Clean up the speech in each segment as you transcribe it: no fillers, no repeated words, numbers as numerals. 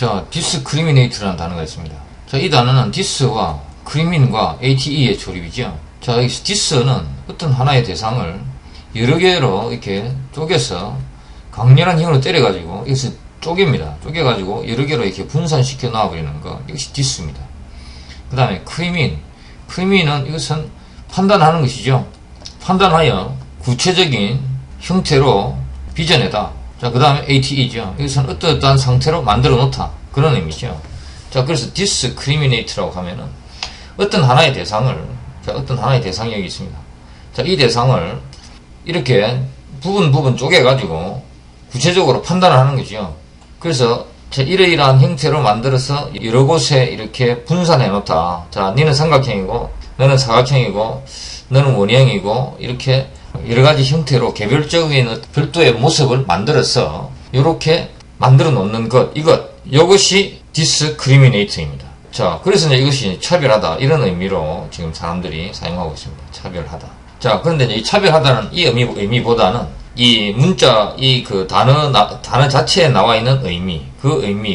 자, discriminate라는 단어가 있습니다. 자, 이 단어는 dis와 crimin과 ate의 조립이죠. 자, 여기서 dis는 어떤 하나의 대상을 여러 개로 이렇게 쪼개서 강렬한 힘으로 때려가지고 이것을 쪼갭니다. 쪼개가지고 여러 개로 이렇게 분산시켜 놔버리는 거. 이것이 dis입니다. 그 다음에 crimin은 이것은 판단하는 것이죠. 판단하여 구체적인 형태로 빚어내다. 자, 그 다음에 ate죠. 이것은 어떠한 상태로 만들어 놓다. 그런 의미죠. 자, 그래서 discriminate라고 하면은 어떤 하나의 대상을, 자, 어떤 하나의 대상이 여기 있습니다. 자, 이 대상을 이렇게 부분 쪼개가지고 구체적으로 판단을 하는 거죠. 그래서 자, 이러이러한 형태로 만들어서 여러 곳에 이렇게 분산해 놓다. 자, 너는 삼각형이고, 너는 사각형이고, 너는 원형이고, 이렇게 여러 가지 형태로 개별적인 별도의 모습을 만들어서 이렇게 만들어 놓는 것, 이것이 discriminate입니다. 자, 그래서 이제 이것이 차별하다, 이런 의미로 지금 사람들이 사용하고 있습니다. 차별하다. 자, 그런데 이제 이 차별하다는 이 의미보다는 이 문자, 단어 자체에 나와 있는 의미,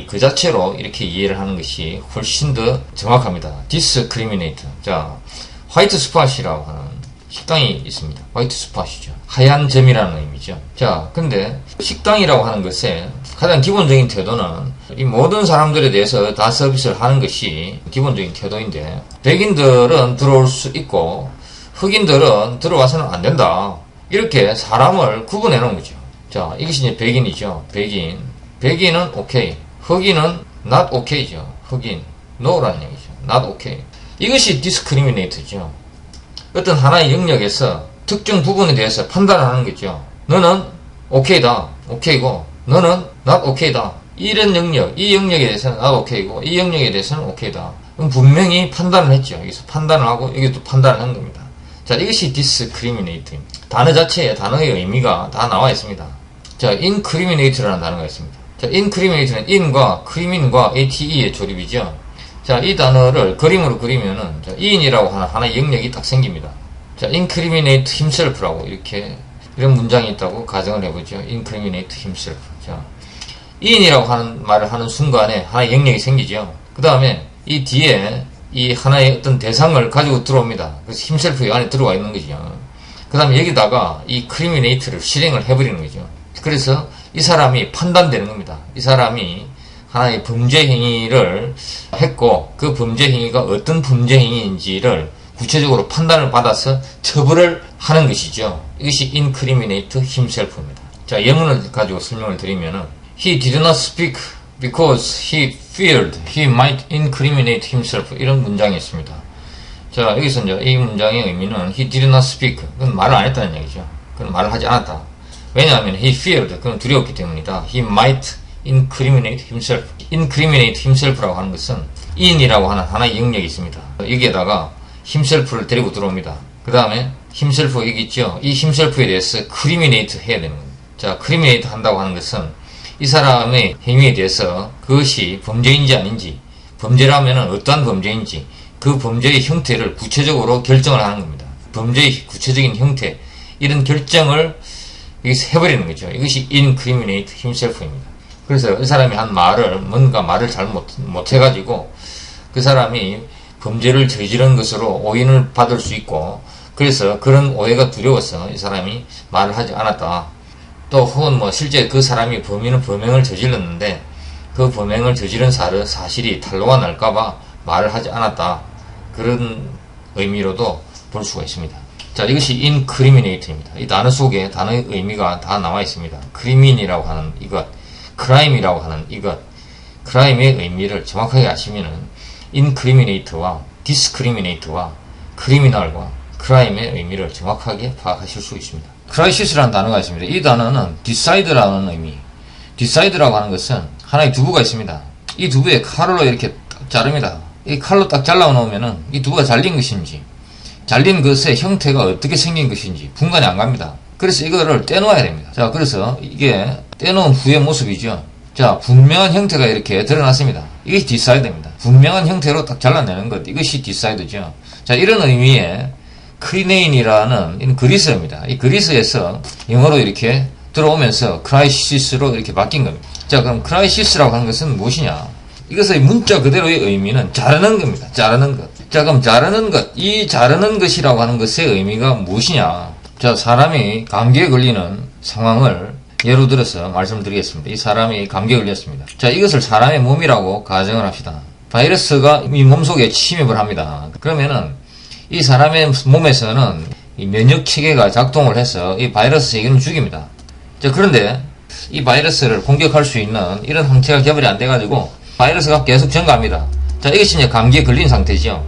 그 자체로 이렇게 이해를 하는 것이 훨씬 더 정확합니다. discriminate. 자, 화이트 스팟이라고 하는 식당이 있습니다. 화이트 스팟이죠. 하얀 점이라는 의미죠. 자, 근데 식당이라고 하는 것에 가장 기본적인 태도는 이 모든 사람들에 대해서 다 서비스를 하는 것이 기본적인 태도인데, 백인들은 들어올 수 있고 흑인들은 들어와서는 안 된다. 이렇게 사람을 구분해 놓은 거죠. 자, 이것이 이제 백인이죠. 백인은 오케이. 흑인은 not okay죠. 흑인. no라는 얘기죠. not okay. 이것이 discriminate죠. 어떤 하나의 영역에서 특정 부분에 대해서 판단을 하는 거죠. 너는 오케이다. 오케이고, 너는 not okay다. 이런 영역, 이 영역에 대해서는 not okay고, 이 영역에 대해서는 오케이다. 그럼 분명히 판단을 했죠. 여기서 판단을 하고, 여기도 판단을 한 겁니다. 자, 이것이 discriminate입니다. 단어 자체에 단어의 의미가 다 나와 있습니다. 자, incriminate라는 단어가 있습니다. 자, incriminate는 in과 crimin과 ate의 조립이죠. 자, 이 단어를 그림으로 그리면은, 자, in이라고 하는 하나의 영역이 딱 생깁니다. 자, incriminate himself라고 이런 문장이 있다고 가정을 해보죠. incriminate himself. 자, in이라고 하는 말을 하는 순간에 하나의 영역이 생기죠. 그 다음에 이 뒤에 이 하나의 어떤 대상을 가지고 들어옵니다. 그래서 himself 안에 들어와 있는 거죠. 그 다음에 여기다가 이 criminate를 실행을 해버리는 거죠. 그래서 이 사람이 판단되는 겁니다. 이 사람이 하나의 범죄 행위를 했고, 그 범죄 행위가 어떤 범죄 행위인지를 구체적으로 판단을 받아서 처벌을 하는 것이죠. 이것이 incriminate himself입니다. 자, 예문을 가지고 설명을 드리면은, he did not speak because he feared he might incriminate himself. 이런 문장이 있습니다. 자, 여기서 이제 이 문장의 의미는 he did not speak. 그건 말을 안 했다는 얘기죠. 그건 말을 하지 않았다. 왜냐하면 he feared. 그건 두려웠기 때문이다. he might incriminate himself. incriminate himself라고 하는 것은 in이라고 하는 하나의 영역이 있습니다. 여기에다가 himself를 데리고 들어옵니다. 그 다음에 himself 여기 있죠. 이 himself에 대해서 criminate 해야 되는 겁니다. 자, criminate 한다고 하는 것은 이 사람의 행위에 대해서 그것이 범죄인지 아닌지, 범죄라면 어떠한 범죄인지, 그 범죄의 형태를 구체적으로 결정을 하는 겁니다. 범죄의 구체적인 형태, 이런 결정을 여기서 해버리는 거죠. 이것이 incriminate himself입니다. 그래서 이 사람이 한 뭔가 말을 못해가지고 그 사람이 범죄를 저지른 것으로 오인을 받을 수 있고, 그래서 그런 오해가 두려워서 이 사람이 말을 하지 않았다. 또 혹은 실제 그 사람이 범행을 저질렀는데 그 범행을 저지른 사실이 탄로가 날까봐 말을 하지 않았다. 그런 의미로도 볼 수가 있습니다. 자, 이것이 incriminate입니다. 이 단어 속에 단어의 의미가 다 나와 있습니다. crimin이라고 하는 이것, crime이라고 하는 이것, crime의 의미를 정확하게 아시면은 incriminate와 discriminate와 criminal과 crime의 의미를 정확하게 파악하실 수 있습니다. crisis라는 단어가 있습니다. 이 단어는 decide라는 의미, decide라고 하는 것은 하나의 두부가 있습니다. 이 두부에 칼로 이렇게 딱 자릅니다. 이 칼로 딱 잘라놓으면은 이 두부가 잘린 것인지, 잘린 것의 형태가 어떻게 생긴 것인지 분간이 안 갑니다. 그래서 이거를 떼놓아야 됩니다. 자, 그래서 이게 떼놓은 후의 모습이죠. 자, 분명한 형태가 이렇게 드러났습니다. 이것이 decide입니다. 분명한 형태로 딱 잘라내는 것, 이것이 decide죠. 자, 이런 의미의 크리네인이라는 그리스어입니다. 이 그리스에서 영어로 이렇게 들어오면서 크라이시스로 이렇게 바뀐 겁니다. 자, 그럼 크라이시스라고 하는 것은 무엇이냐? 이것의 문자 그대로의 의미는 자르는 겁니다. 자르는 것. 자, 그럼 자르는 것. 이 자르는 것이라고 하는 것의 의미가 무엇이냐? 자, 사람이 감기에 걸리는 상황을 예로 들어서 말씀드리겠습니다. 이 사람이 감기에 걸렸습니다. 자, 이것을 사람의 몸이라고 가정을 합시다. 바이러스가 이 몸속에 침입을 합니다. 그러면은 이 사람의 몸에서는 이 면역 체계가 작동을 해서 이 바이러스 세균을 죽입니다. 자, 그런데 이 바이러스를 공격할 수 있는 이런 항체가 개발이 안 돼가지고 바이러스가 계속 증가합니다. 자, 이것이 이제 감기에 걸린 상태죠.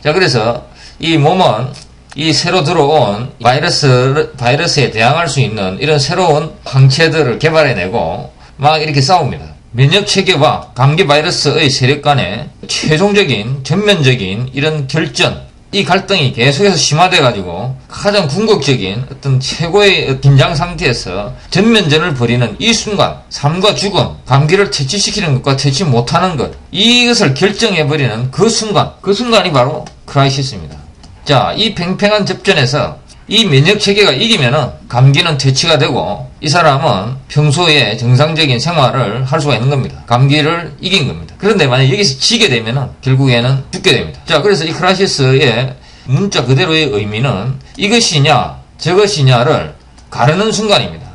자, 그래서 이 몸은 이 새로 들어온 바이러스에 대항할 수 있는 이런 새로운 항체들을 개발해내고 막 이렇게 싸웁니다. 면역 체계와 감기 바이러스의 세력 간의 최종적인 전면적인 이런 결전, 이 갈등이 계속해서 심화돼가지고 가장 궁극적인 어떤 최고의 긴장 상태에서 전면전을 벌이는 이 순간, 삶과 죽음, 감기를 퇴치시키는 것과 퇴치 못하는 것, 이것을 결정해버리는 그 순간이 바로 크라이시스입니다. 자, 이 팽팽한 접전에서 이 면역 체계가 이기면은 감기는 퇴치가 되고 이 사람은 평소에 정상적인 생활을 할 수가 있는 겁니다. 감기를 이긴 겁니다. 그런데 만약 여기서 지게 되면은 결국에는 죽게 됩니다. 자, 그래서 이 크라이시스의 문자 그대로의 의미는 이것이냐 저것이냐를 가르는 순간입니다.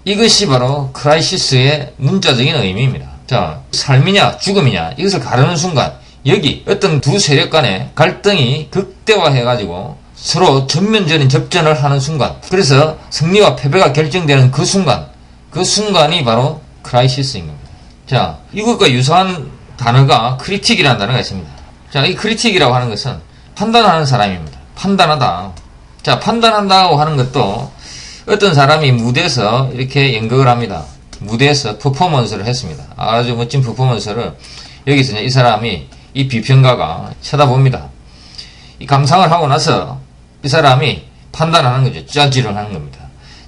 이것이 바로 크라이시스의 문자적인 의미입니다. 자, 삶이냐 죽음이냐 이것을 가르는 순간, 여기 어떤 두 세력 간의 갈등이 극대화해가지고 서로 전면적인 접전을 하는 순간, 그래서 승리와 패배가 결정되는 그 순간이 바로 크라이시스인 겁니다. 자, 이것과 유사한 단어가 크리틱이라는 단어가 있습니다. 자, 이 크리틱이라고 하는 것은 판단하는 사람입니다. 판단하다. 자, 판단한다고 하는 것도 어떤 사람이 무대에서 이렇게 연극을 합니다. 무대에서 퍼포먼스를 했습니다. 아주 멋진 퍼포먼스를 여기서 이 사람이, 이 비평가가 쳐다봅니다. 이 감상을 하고 나서 이 사람이 판단하는 거죠. 짜지를 하는 겁니다.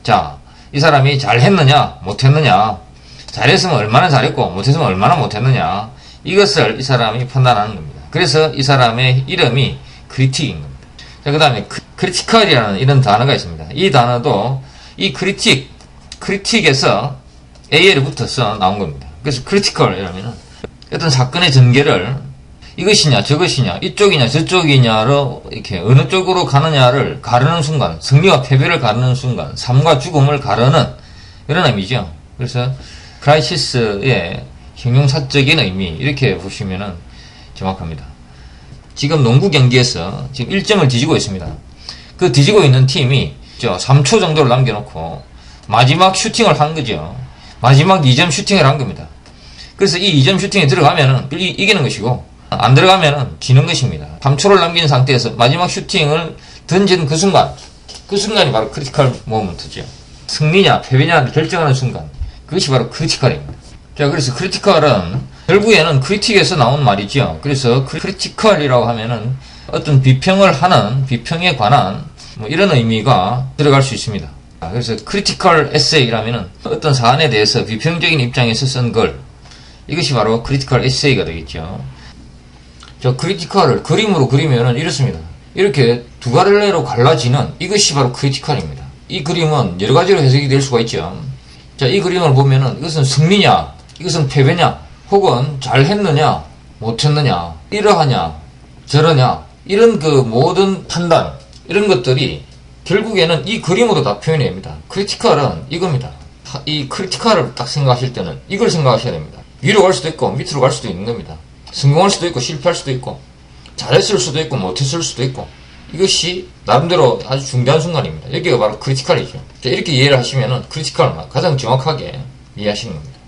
자, 이 사람이 잘했느냐 못했느냐, 잘했으면 얼마나 잘했고 못했으면 얼마나 못했느냐, 이것을 이 사람이 판단하는 겁니다. 그래서 이 사람의 이름이 크리틱인 겁니다. 자, 그 다음에 크리티컬이라는 이런 단어가 있습니다. 이 단어도 이 크리틱에서 AL이 붙어서 나온 겁니다. 그래서 크리티컬이라면 어떤 사건의 전개를 이것이냐 저것이냐 이쪽이냐 저쪽이냐로 이렇게 어느 쪽으로 가느냐를 가르는 순간, 승리와 패배를 가르는 순간, 삶과 죽음을 가르는 이런 의미죠. 그래서 크라이시스의 형용사적인 의미, 이렇게 보시면은 정확합니다. 지금 농구 경기에서 지금 1점을 뒤지고 있습니다. 그 뒤지고 있는 팀이 3초 정도를 남겨놓고 마지막 슈팅을 한 거죠. 마지막 2점 슈팅을 한 겁니다. 그래서 이 2점 슈팅이 들어가면은 이기는 것이고, 안 들어가면은 지는 것입니다. 3초를 남긴 상태에서 마지막 슈팅을 던지는 그 순간이 바로 크리티컬 모먼트죠. 승리냐 패배냐를 결정하는 순간, 그것이 바로 크리티컬입니다. 자, 그래서 크리티컬은 결국에는 크리틱에서 나온 말이죠. 그래서 크리티컬이라고 하면은 어떤 비평을 하는, 비평에 관한 뭐 이런 의미가 들어갈 수 있습니다. 그래서 크리티컬 에세이라면은 어떤 사안에 대해서 비평적인 입장에서 쓴 글, 이것이 바로 크리티컬 에세이가 되겠죠. 저 크리티컬을 그림으로 그리면은 이렇습니다. 이렇게 두 갈래로 갈라지는 이것이 바로 크리티컬입니다. 이 그림은 여러 가지로 해석이 될 수가 있죠. 자, 이 그림을 보면은 이것은 승리냐, 이것은 패배냐, 혹은 잘했느냐, 못했느냐, 이러하냐, 저러냐, 이런 그 모든 판단, 이런 것들이 결국에는 이 그림으로 다 표현이 됩니다. 크리티컬은 이겁니다. 이 크리티컬을 딱 생각하실 때는 이걸 생각하셔야 됩니다. 위로 갈 수도 있고 밑으로 갈 수도 있는 겁니다. 성공할 수도 있고 실패할 수도 있고 잘했을 수도 있고 못했을 수도 있고, 이것이 나름대로 아주 중대한 순간입니다. 여기가 바로 크리티컬이죠. 자, 이렇게 이해를 하시면은 크리티컬을 가장 정확하게 이해하시는 겁니다.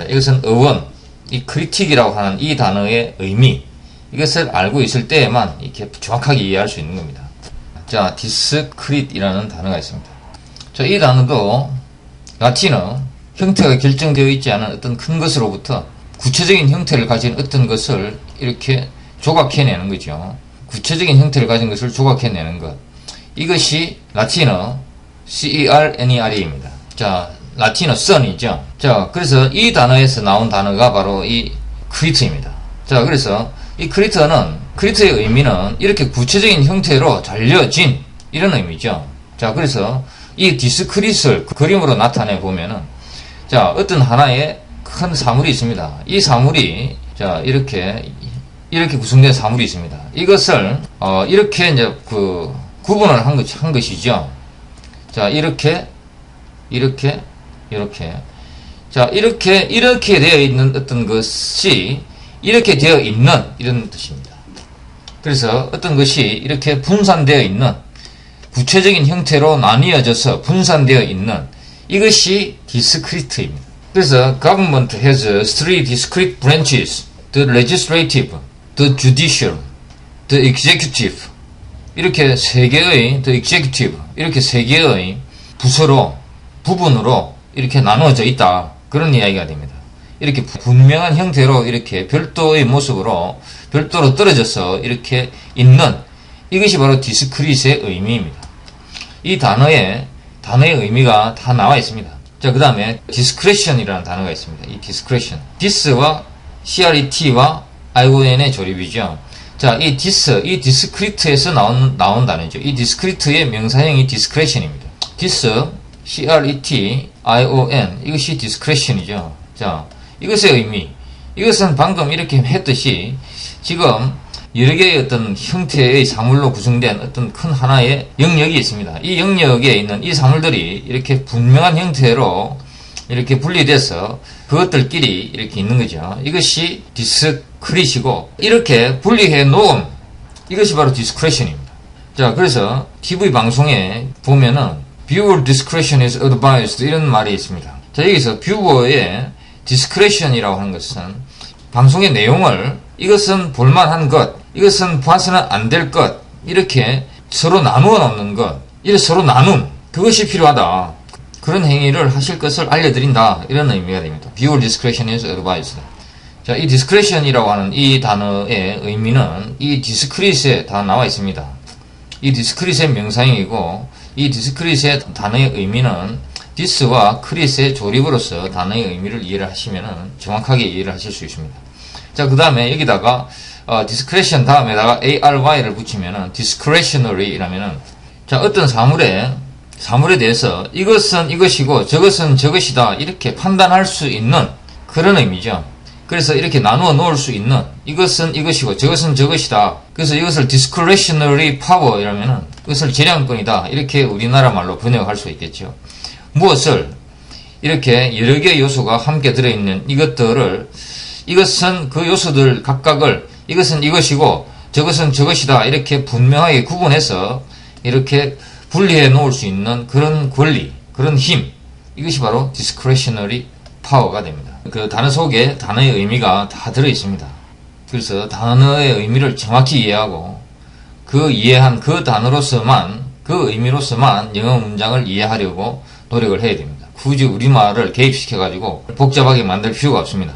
이것은 어원, 이 크리틱이라고 하는 이 단어의 의미, 이것을 알고 있을 때에만 이렇게 정확하게 이해할 수 있는 겁니다. 자, 디스크릿이라는 단어가 있습니다. 자, 이 단어도 라틴어 형태가 결정되어 있지 않은 어떤 큰 것으로부터 구체적인 형태를 가진 어떤 것을 이렇게 조각해내는 거죠. 구체적인 형태를 가진 것을 조각해내는 것. 이것이 라틴어 CERNER입니다. 자, 라틴어 sun이죠. 자, 그래서 이 단어에서 나온 단어가 바로 이 크리트입니다. 자, 그래서 이 크리트의 의미는 이렇게 구체적인 형태로 잘려진 이런 의미죠. 자, 그래서 이 디스크릿을 그림으로 나타내 보면은, 자, 어떤 하나의 큰 사물이 있습니다. 이 사물이 자 이렇게 구성된 사물이 있습니다. 이것을 이렇게 이제 그 구분을 한 것이죠. 자 이렇게 자 이렇게 되어 있는 어떤 것이 이렇게 되어 있는 이런 뜻입니다. 그래서 어떤 것이 이렇게 분산되어 있는 구체적인 형태로 나뉘어져서 분산되어 있는 이것이 discrete입니다. 그래서 government has three discrete branches: the legislative, the judicial, the executive. 이렇게 세 개의 the executive, 이렇게 세 개의 부분으로 이렇게 나누어져 있다. 그런 이야기가 됩니다. 이렇게 분명한 형태로 이렇게 별도의 모습으로 별도로 떨어져서 이렇게 있는 이것이 바로 discrete의 의미입니다. 이 단어의 의미가 다 나와 있습니다. 자, 그 다음에 discretion이라는 단어가 있습니다. 이 discretion. dis와 CRET와 ION의 조립이죠. 자, 이 discrete에서 나온 단어죠. 이 discrete의 명사형이 discretion입니다. dis, CRET, ION. 이것이 discretion이죠. 자, 이것의 의미. 이것은 방금 이렇게 했듯이 지금 여러 개의 어떤 형태의 사물로 구성된 어떤 큰 하나의 영역이 있습니다. 이 영역에 있는 이 사물들이 이렇게 분명한 형태로 이렇게 분리돼서 그것들끼리 이렇게 있는 거죠. 이것이 discrete이고 이렇게 분리해 놓은 이것이 바로 discretion입니다. 자, 그래서 TV 방송에 보면은 viewer discretion is advised 이런 말이 있습니다. 자, 여기서 viewer의 discretion이라고 하는 것은 방송의 내용을 이것은 볼만한 것, 이것은 봐서는 안 될 것, 이렇게 서로 나누어 놓는 것, 이렇게 서로 나눔, 그것이 필요하다. 그런 행위를 하실 것을 알려드린다. 이런 의미가 됩니다. Viewer discretion is advised. 자, 이 discretion이라고 하는 이 단어의 의미는 이 discrete에 다 나와 있습니다. 이 discrete의 명사형이고, 이 discrete의 단어의 의미는 dis와 crete의 조립으로서 단어의 의미를 이해를 하시면 정확하게 이해를 하실 수 있습니다. 자, 그 다음에 여기다가 discretion 다음에다가 ARY를 붙이면은 discretionary 이라면은 자, 어떤 사물에 대해서 이것은 이것이고 저것은 저것이다 이렇게 판단할 수 있는 그런 의미죠. 그래서 이렇게 나누어 놓을 수 있는 이것은 이것이고 저것은 저것이다. 그래서 이것을 discretionary power 이라면은 이것을 재량권이다. 이렇게 우리나라 말로 번역할 수 있겠죠. 무엇을 이렇게 여러 개의 요소가 함께 들어있는 이것들을 이것은 그 요소들 각각을 이것은 이것이고 저것은 저것이다 이렇게 분명하게 구분해서 이렇게 분리해 놓을 수 있는 그런 권리, 그런 힘, 이것이 바로 discretionary power가 됩니다. 그 단어 속에 단어의 의미가 다 들어 있습니다. 그래서 단어의 의미를 정확히 이해하고 그 이해한 그 단어로서만 그 의미로서만 영어 문장을 이해하려고 노력을 해야 됩니다. 굳이 우리말을 개입시켜 가지고 복잡하게 만들 필요가 없습니다.